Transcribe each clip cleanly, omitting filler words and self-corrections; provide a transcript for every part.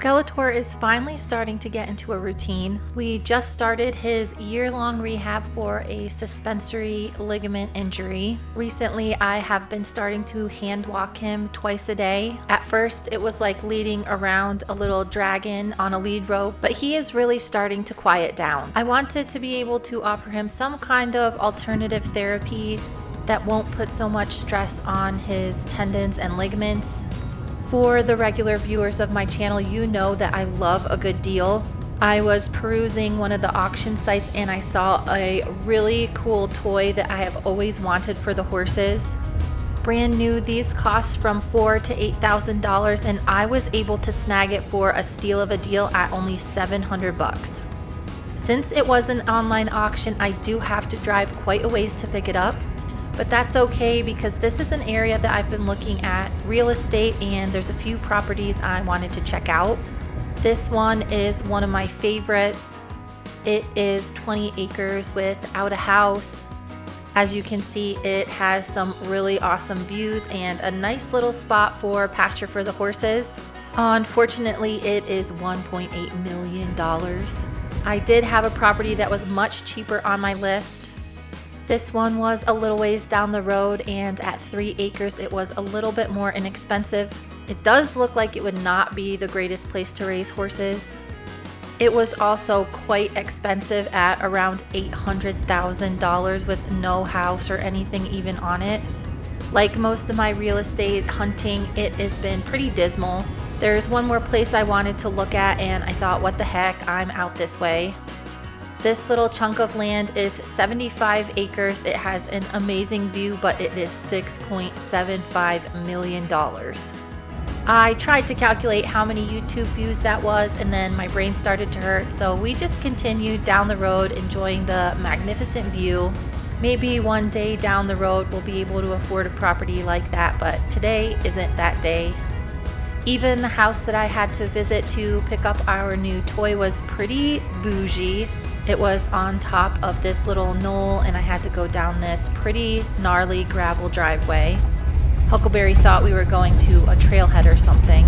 Skeletor is finally starting to get into a routine. We just started his year-long rehab for a suspensory ligament injury. Recently, I have been starting to hand walk him twice a day. At first, it was like leading around a little dragon on a lead rope, but he is really starting to quiet down. I wanted to be able to offer him some kind of alternative therapy that won't put so much stress on his tendons and ligaments. For the regular viewers of my channel, you know that I love a good deal. I was perusing one of the auction sites and I saw a really cool toy that I have always wanted for the horses. Brand new, these cost from $4,000 to $8,000 and I was able to snag it for a steal of a deal at only $700. Since it was an online auction, I do have to drive quite a ways to pick it up. But that's okay because this is an area that I've been looking at real estate and there's a few properties I wanted to check out. This one is one of my favorites. It is 20 acres without a house. As you can see, it has some really awesome views and a nice little spot for pasture for the horses. Unfortunately, it is $1.8 million. I did have a property that was much cheaper on my list. This one was a little ways down the road and at 3 acres it was a little bit more inexpensive. It does look like it would not be the greatest place to raise horses. It was also quite expensive at around $800,000 with no house or anything even on it. Like most of my real estate hunting, it has been pretty dismal. There's one more place I wanted to look at and I thought, what the heck, I'm out this way. This little chunk of land is 75 acres. It has an amazing view, but it is $6.75 million. I tried to calculate how many YouTube views that was, and then my brain started to hurt. So we just continued down the road, enjoying the magnificent view. Maybe one day down the road, we'll be able to afford a property like that, but today isn't that day. Even the house that I had to visit to pick up our new toy was pretty bougie. It was on top of this little knoll and I had to go down this pretty gnarly gravel driveway. Huckleberry thought we were going to a trailhead or something.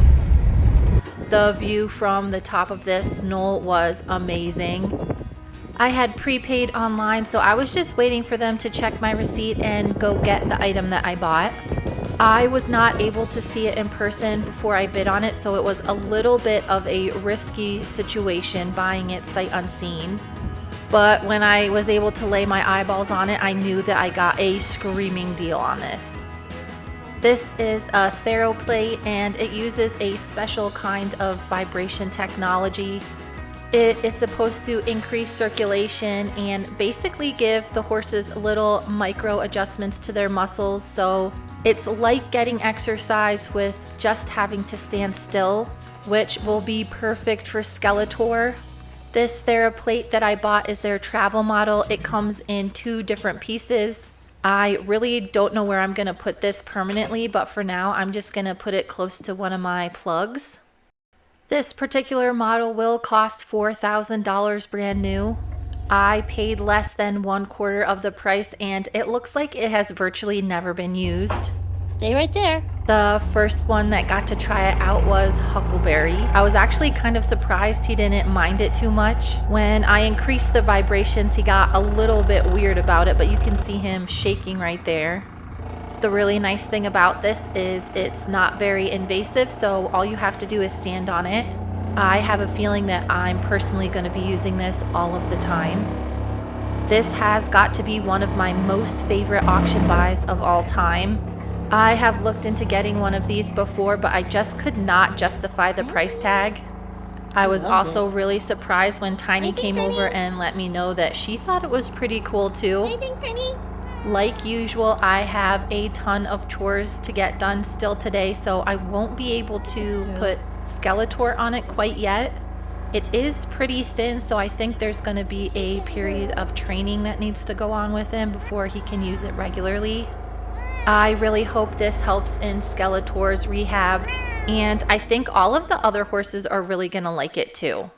The view from the top of this knoll was amazing. I had prepaid online, so I was just waiting for them to check my receipt and go get the item that I bought. I was not able to see it in person before I bid on it, so it was a little bit of a risky situation buying it sight unseen. But when I was able to lay my eyeballs on it, I knew that I got a screaming deal on this. This is a TheraPlate and it uses a special kind of vibration technology. It is supposed to increase circulation and basically give the horses little micro adjustments to their muscles. So it's like getting exercise with just having to stand still, which will be perfect for Skeletor. This TheraPlate that I bought is their travel model. It comes in 2 different pieces. I really don't know where I'm going to put this permanently, but for now I'm just going to put it close to one of my plugs. This particular model will cost $4,000 brand new. I paid less than 1/4 of the price and it looks like it has virtually never been used. Stay right there. The first one that got to try it out was Huckleberry. I was actually kind of surprised he didn't mind it too much. When I increased the vibrations, he got a little bit weird about it, but you can see him shaking right there. The really nice thing about this is it's not very invasive, so all you have to do is stand on it. I have a feeling that I'm personally going to be using this all of the time. This has got to be one of my most favorite auction buys of all time. I have looked into getting one of these before, but I just could not justify the price tag. I was also really surprised when Tiny came over and let me know that she thought it was pretty cool too. Like usual, I have a ton of chores to get done still today, so I won't be able to put Skeletor on it quite yet. It is pretty thin, so I think there's going to be a period of training that needs to go on with him before he can use it regularly. I really hope this helps in Skeletor's rehab, and I think all of the other horses are really going to like it too.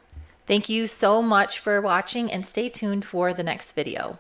Thank you so much for watching and stay tuned for the next video.